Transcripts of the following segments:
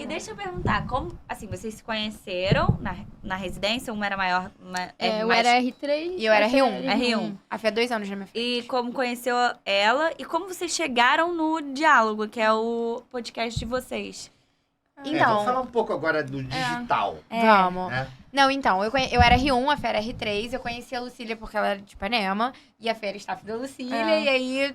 E deixa eu perguntar, como, assim, vocês se conheceram na residência? Uma era maior, Eu era R3 e eu era R1. R1. A Fê é 2 anos na minha filha. E como conheceu ela e como vocês chegaram no Diálogo, que é o podcast de vocês. Vamos falar um pouco agora do digital. Vamos. Né? Não, então, eu era R1, a Fê era R3, eu conheci a Lucília porque ela era de Ipanema, e a Fê era staff da Lucília, e aí,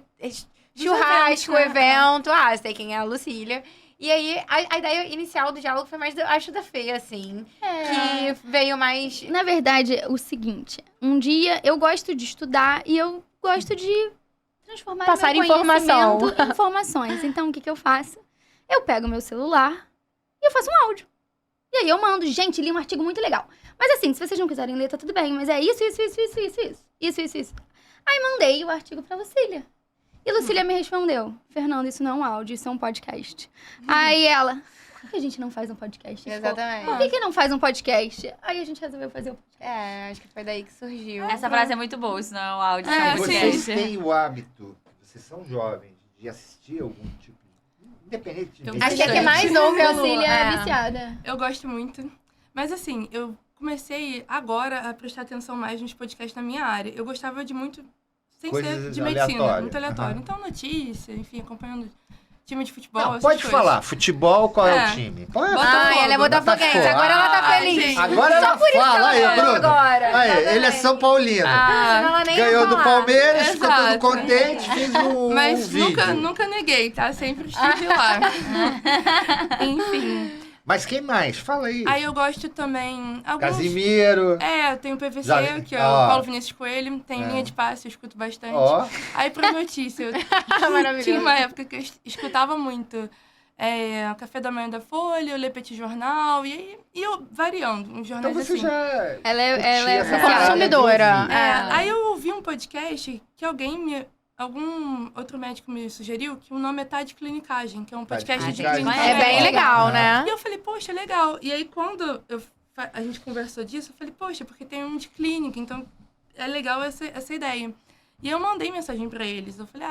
churrasco, evento, sei quem é a Lucília. E aí, a ideia inicial do Diálogo foi mais, acho, da Fê, assim, que veio mais... Na verdade, o seguinte, um dia eu gosto de estudar e eu gosto de transformar Passar meu informação. conhecimento em informações. Então, o que eu faço? Eu pego meu celular e eu faço um áudio. E aí eu mando, gente, li um artigo muito legal. Mas assim, se vocês não quiserem ler, tá tudo bem. Mas é isso. Aí mandei o artigo pra Lucília. E Lucília me respondeu, Fernanda, isso não é um áudio, isso é um podcast. Aí ela, por que a gente não faz um podcast? Exatamente. Por que não faz um podcast? Aí a gente resolveu fazer o podcast. Acho que foi daí que surgiu. Essa frase é muito boa, isso não é um áudio, isso é um Vocês podcast. têm o hábito, vocês são jovens, de assistir algum tipo de... Independente de... Acho que é que mais ouve a Lucília é Lu. viciada. Eu gosto muito. Mas assim, eu comecei agora a prestar atenção mais nos podcasts na minha área. Eu gostava de muito, sem Coisas ser de medicina, aleatórias. muito aleatório. Aham. Então, notícia, enfim, acompanhando time de futebol, Não, essas pode coisas. falar. Futebol, qual é É. o time? Pode Botafogo. Ela é botafoguense, Botafogo. agora ela tá Ah, feliz. gente. Agora ela fala. Aí, Bruno. Agora. Aí, ele é Exatamente. São Paulino. Senão ela nem ia Ganhou do falar. Palmeiras, ficou todo Exato. contente, fez um Mas vídeo. nunca neguei, tá? Sempre estive lá. Enfim. Mas quem mais? Fala aí. Aí eu gosto também... Alguns... Casimiro. Tem o PVC, Já- que é ó. o Paulo Vinícius Coelho. Tem É. linha de passe, eu escuto bastante. Ó. Aí pra notícia, Maravilhoso. tinha uma época que eu escutava muito o Café da Manhã da Folha, o Le Petit Jornal, e aí eu variando, uns Então jornais você assim. já... Ela é curtia essa viciada. parada de Consumidora. ouvir. Aí eu ouvi um podcast que algum outro médico me sugeriu, que o nome é Tá de Clinicagem, que é um Tá de podcast de Clinicagem. clínica. É bem legal, né? E eu falei, poxa, legal. E aí, quando a gente conversou disso, eu falei, poxa, porque tem um de clínica, então é legal essa ideia. E eu mandei mensagem pra eles. Eu falei,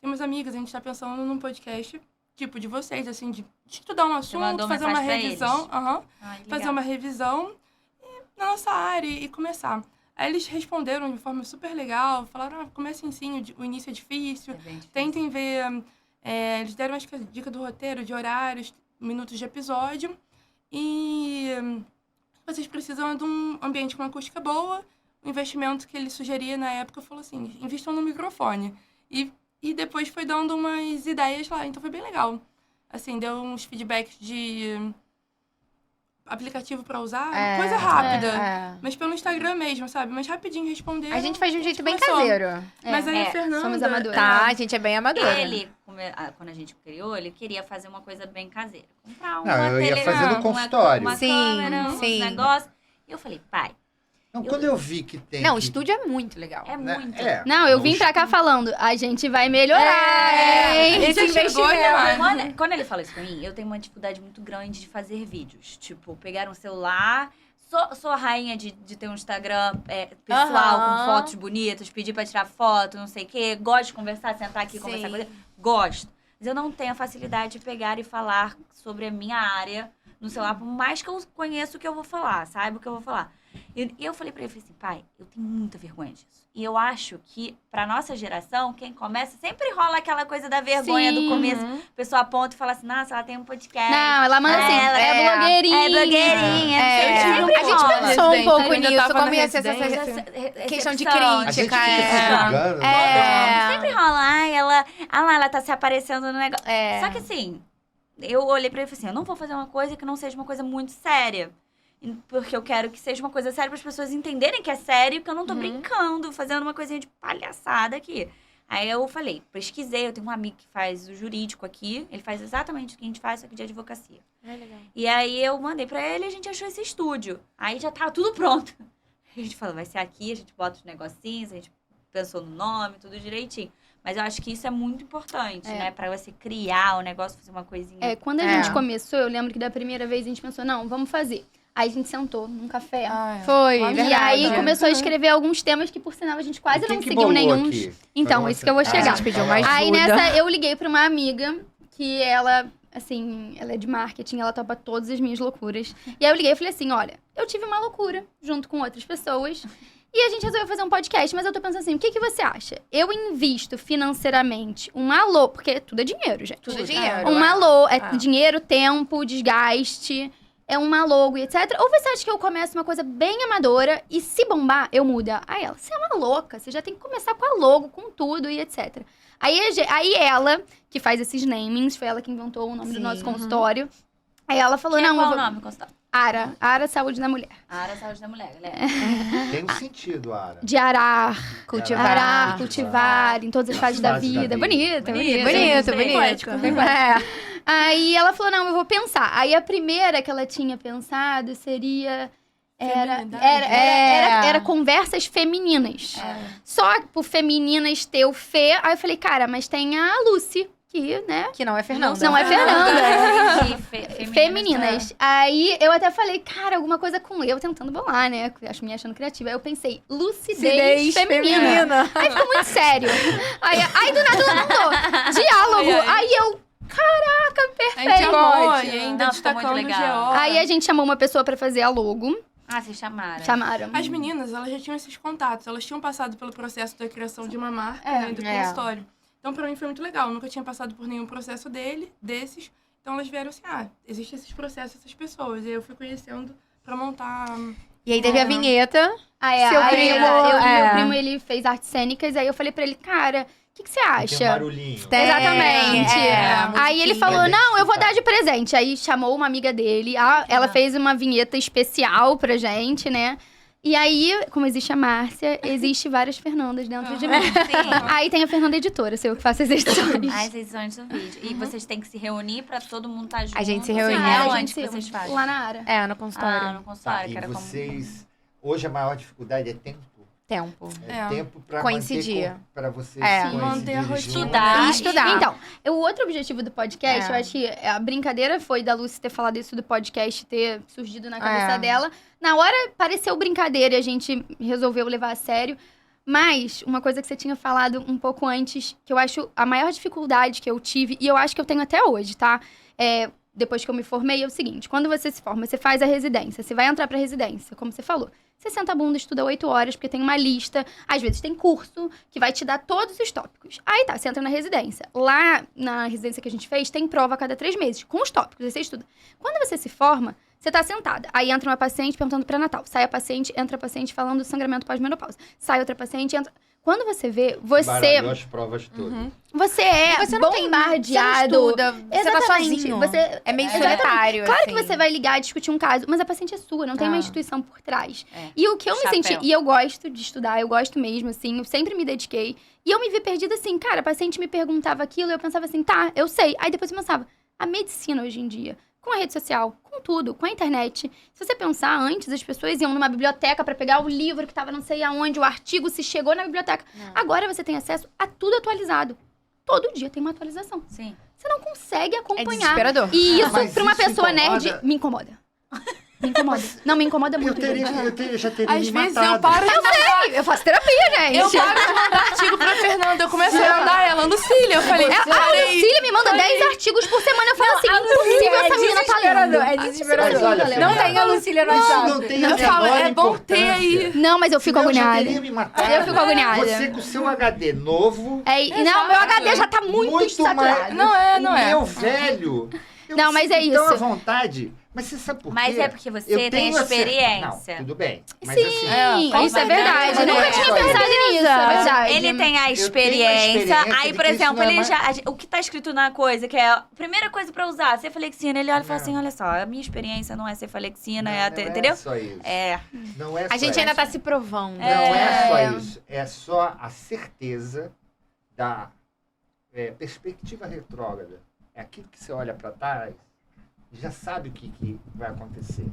tem umas amigas, a gente tá pensando num podcast, tipo, de vocês, assim, de estudar um assunto, mandou fazer uma mensagem pra revisão. eles? Aham. Ai, que Fazer legal. uma revisão na nossa área e começar. Aí eles responderam de forma super legal, falaram, comecem sim, o início é difícil. É bem difícil. Tentem ver, eles deram, acho que a dica do roteiro, de horários, minutos de episódio. E vocês precisam de um ambiente com acústica boa. O investimento que ele sugeria na época falou assim, investam no microfone. E depois foi dando umas ideias lá, então foi bem legal. Assim, deu uns feedbacks de aplicativo pra usar, coisa rápida. Mas pelo Instagram mesmo, sabe? Mas rapidinho responder. A gente faz de um jeito bem começou. caseiro. Mas aí a Fernanda... somos amadores. Tá, a gente é bem amadora. Ele, quando a gente criou, ele queria fazer uma coisa bem caseira. Comprar Não, eu ia fazer no uma- consultório. Uma Sim, câmera, uns sim. negócios. E eu falei, pai, Não, quando eu vi que tem... Não, o que- estúdio é muito legal. é né, muito. Não, eu vim pra cá falando, a gente vai melhorar, hein? Esse Você chegou investimento. demais. Quando ele fala isso pra mim, eu tenho uma dificuldade muito grande de fazer vídeos. Tipo, pegar um celular... Sou a rainha de ter um Instagram pessoal, Aham. com fotos bonitas, pedir pra tirar foto, não sei o quê. Gosto de conversar, sentar aqui e conversar com ele. Gosto. Mas eu não tenho a facilidade de pegar e falar sobre a minha área no celular, por mais que eu conheça o que eu vou falar, saiba o que eu vou falar. E eu falei pra ele, falei assim, pai, eu tenho muita vergonha disso. E eu acho que, pra nossa geração, quem começa, sempre rola aquela coisa da vergonha do começo. A pessoa aponta e fala assim, nossa, ela tem um podcast. Não, ela manda assim, Ela é blogueirinha. É blogueirinha. A gente rola. pensou um Residente, pouco eu ainda nisso, tava como na ia ser essa residência. questão de Recepção. A gente crítica. fica se julgando. né? Sempre rola, ela tá se aparecendo no negócio. É. Só que assim, eu olhei pra ele e falei assim, eu não vou fazer uma coisa que não seja uma coisa muito séria. Porque eu quero que seja uma coisa séria para as pessoas entenderem que é sério, que eu não tô brincando, fazendo uma coisinha de palhaçada aqui. Aí eu falei, pesquisei, eu tenho um amigo que faz o jurídico aqui, ele faz exatamente o que a gente faz, só que de advocacia. Legal. E aí eu mandei pra ele e a gente achou esse estúdio. Aí já tava tudo pronto. A gente falou, vai ser aqui, a gente bota os negocinhos, a gente pensou no nome, tudo direitinho. Mas eu acho que isso é muito importante, né? Pra você criar o negócio, fazer uma coisinha. Quando a gente começou, eu lembro que da primeira vez a gente pensou, não, vamos fazer. Aí a gente sentou num café. Foi, E verdade. aí começou a escrever alguns temas que, por sinal, a gente quase Quem não que seguiu bolou nenhum. aqui? Então, Foi isso que eu vou você? A chegar. gente pediu mais Aí ajuda. nessa, eu liguei pra uma amiga que ela assim, ela é de marketing, ela topa todas as minhas loucuras. E aí eu liguei e falei assim, olha, eu tive uma loucura junto com outras pessoas e a gente resolveu fazer um podcast, mas eu tô pensando assim, o que você acha? Eu invisto financeiramente porque tudo é dinheiro, gente. Tudo é dinheiro. Dinheiro, tempo, desgaste, é uma logo e etc. Ou você acha que eu começo uma coisa bem amadora e se bombar, eu mudo? Aí ela, você é uma louca, você já tem que começar com a logo, com tudo e etc. Aí ela, que faz esses namings, foi ela que inventou o nome do nosso consultório. Aí ela falou, não, qual o nome do consultório? Ara Saúde da Mulher. Ara Saúde da Mulher, galera. Tem um sentido, Ara. De arar, Cultivar. cultivar, em todas as fases da vida. Bonito. Bonito. Aí ela falou, não, eu vou pensar. Aí a primeira que ela tinha pensado seria... Era conversas femininas. Só por femininas ter o Fê. Aí eu falei, cara, mas tem a Lucy, que, né? Que não é Fernanda. Não é Fernanda. Entendi. Femininas. Aí eu até falei, cara, alguma coisa com eu tentando bolar, né? Me achando criativa. Aí eu pensei, lucidez feminina. Aí ficou muito sério. Aí do nada ela mandou diálogo. Aí eu, caraca, A gente perfeito. amou, e ainda Não, ficou destacando o muito legal. GO. Aí a gente chamou uma pessoa pra fazer a logo. Ah, vocês chamaram. Chamaram. As meninas, elas já tinham esses contatos, elas tinham passado pelo processo da criação de uma marca, né, do consultório. Então, pra mim, foi muito legal. Eu nunca tinha passado por nenhum processo desses. Então, elas vieram assim, existem esses processos, essas pessoas. E aí eu fui conhecendo pra montar... E aí teve a vinheta. Seu primo, meu primo, ele fez artes cênicas. Aí eu falei pra ele, cara, o que você Tem um acha? barulhinho. Exatamente. Aí ele falou, musiquinha. não, eu vou dar de presente. Aí chamou uma amiga dele. Ela fez uma vinheta especial pra gente, né? E aí, como existe a Márcia, existe várias Fernandas dentro de mim. Sim. Aí tem a Fernanda editora, sou eu que faço as edições. As edições do vídeo. E vocês têm que se reunir pra todo mundo estar junto. A gente se reúne. Onde que vocês fazem? Lá na área. No consultório. No consultório, E que era como... vocês... Hoje a maior dificuldade é tempo. Tempo. Tempo pra Coincidir. Para vocês Manter a rotina. Estudar. Então, o outro objetivo do podcast, eu acho que a brincadeira foi da Lucy ter falado isso do podcast, ter surgido na cabeça dela. Na hora pareceu brincadeira e a gente resolveu levar a sério. Mas, uma coisa que você tinha falado um pouco antes, que eu acho a maior dificuldade que eu tive, e eu acho que eu tenho até hoje, tá? Depois que eu me formei, é o seguinte. Quando você se forma, você faz a residência. Você vai entrar pra residência, como você falou. Você senta a bunda, estuda 8 horas, porque tem uma lista. Às vezes tem curso que vai te dar todos os tópicos. Aí tá, você entra na residência. Lá na residência que a gente fez, tem prova a cada 3 meses, com os tópicos. Aí você estuda. Quando você se forma, você tá sentada. Aí entra uma paciente perguntando pré-natal. Sai a paciente, entra a paciente falando do sangramento pós-menopausa. Sai outra paciente, entra... Quando você vê, Baralhou as provas todas. você é Você não tem bombardeado. Você não estuda, você tá Exatamente. sozinho. Você- É meio Exatamente. solitário, Claro assim. que você vai ligar e discutir um caso, mas a paciente é sua, não tem uma instituição por trás. É. E o que eu me Chapéu. senti, e eu gosto de estudar, eu gosto mesmo, assim, eu sempre me dediquei. E eu me vi perdida assim, cara, a paciente me perguntava aquilo, eu pensava assim, tá, eu sei. Aí depois eu pensava, a medicina hoje em dia, com a rede social, com tudo, com a internet. Se você pensar, antes as pessoas iam numa biblioteca pra pegar o livro que tava não sei aonde, o artigo se chegou na biblioteca. Agora você tem acesso a tudo atualizado. Todo dia tem uma atualização. Sim. Você não consegue É acompanhar. desesperador. E isso, Mas pra uma isso pessoa incomoda? nerd, me incomoda. Me incomoda. Não, me incomoda muito. Eu já teria Às me vezes matado. eu paro de mandar... Eu faço terapia, gente. Eu paro de mandar artigo pra Fernanda. Eu comecei a mandar ela, Lucília. Eu falei, A Lucília me manda 10 artigos por semana. Eu falo assim, impossível essa menina tá lendo. É desesperador. Mas olha, Não Fernanda, tem a Lucília no WhatsApp. Não tem a Eu falo, menor é bom ter importância. aí. Não, mas eu fico Senão agoniada. Eu já teria me matado. Eu fico agoniada. Você com o seu HD novo... Não, meu HD já tá muito saturado. Não é, não o é. meu velho... eu Não, me mas é sinto tão isso. à vontade. Mas você sabe por quê? Mas é porque você Eu tem tenho a essa- experiência. Não, tudo bem. Mas Sim, assim, isso é verdade. Mas Eu não nunca é tinha só pensado nisso, é verdade. Ele tem a tenho a experiência. experiência Aí, de por que isso exemplo, não é ele mais- já. O que tá escrito na coisa, que é a primeira coisa pra usar, cefalexina, ele olha e fala Não. assim: olha só, a minha experiência não é cefalexina, não, é não entendeu? É só isso. É. Não é só A gente isso. ainda tá se provando. Não é só isso. É só a certeza da perspectiva retrógrada. É aquilo que você olha para trás e já sabe o que vai acontecer.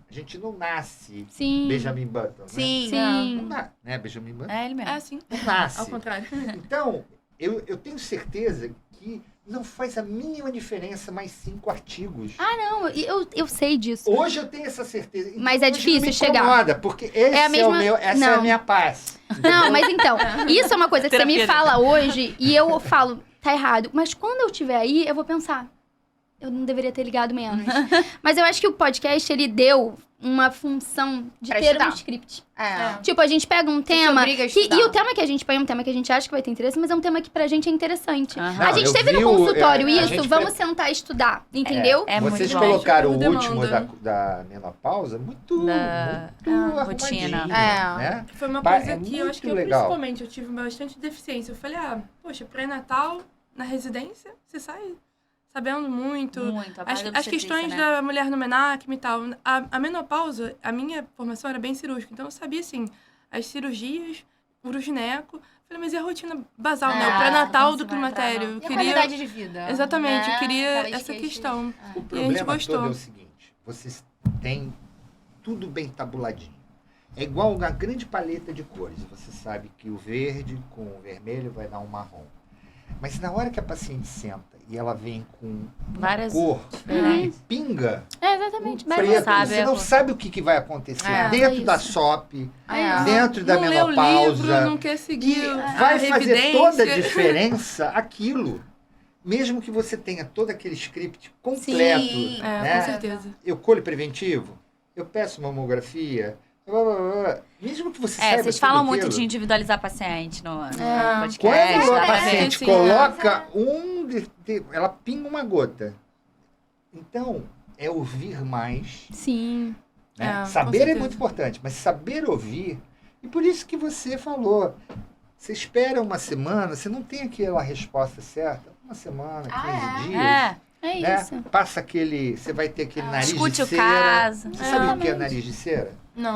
A gente não nasce Sim. Benjamin Button, Sim. né? Sim. Não nasce, né? Benjamin Button É ele mesmo. É assim, não nasce. ao contrário. Então, eu tenho certeza que não faz a mínima diferença mais 5 artigos. Não, eu sei disso. Hoje eu tenho essa certeza. Então, Mas é hoje difícil não me chegar. incomoda, porque esse É a mesma- essa é a não. minha paz. Não, mas então, isso é uma coisa que você me Terapia. fala hoje e eu falo, tá errado. Mas quando eu estiver aí, eu vou pensar, eu não deveria ter ligado menos. Mas eu acho que o podcast, ele deu uma função de Pra ter estudar. um script. É. Tipo, a gente pega um tema... obriga a que- estudar. e o tema que a gente põe é um tema que a gente acha que vai ter interesse, mas é um tema que pra gente é interessante. Aham. A Não, gente eu teve no vi o- consultório a isso, gente vamos sentar e estudar, entendeu? É Vocês muito bom. colocaram o Demanda. último da menopausa muito, Da muito rotina. arrumadinho, É. né? Foi uma Pá, coisa é que eu acho que muito eu, legal. principalmente, eu tive bastante deficiência. Eu falei, poxa, pré-natal, na residência, você sai sabendo muito. Muito. A parte da As obstetrícia, questões né? da mulher no menacme e tal. A menopausa, a minha formação era bem cirúrgica. Então, eu sabia, assim, as cirurgias, urogineco. Falei, mas e a rotina basal, né? O pré-natal não do se vai entrar, climatério. não. Eu E a queria... qualidade de vida. Exatamente, né? eu queria Aquelas essa queixas. questão. O E a gente problema gostou. todo é o seguinte, vocês têm tudo bem tabuladinho. É igual uma grande paleta de cores. Você sabe que o verde com o vermelho vai dar um marrom. Mas na hora que a paciente senta e ela vem com uma Várias cor e diferentes. pinga É, exatamente. um Mas preto, sabe, você não sabe o que vai acontecer É, dentro é da isso. SOP, É. dentro da não lê o livro, menopausa. não quer seguir E a vai fazer evidência. toda a diferença aquilo. Mesmo que você tenha todo aquele script completo. Sim. né? Com certeza. Eu colho preventivo, eu peço mamografia. Mesmo que você saiba Vocês tudo falam muito aquilo, de individualizar paciente no podcast. quando dá a pra ver. paciente Sim, coloca ela pinga uma gota. Então, é ouvir mais. sim. Né? com Saber é certeza. muito importante, mas saber ouvir. E por isso que você falou. Você espera uma semana, você não tem aquela resposta certa. Uma semana, 15 dias. É Né? isso. Passa aquele. Você vai ter aquele nariz Escute de o cera. caso. Você sabe o que é Exatamente. nariz de cera? Não.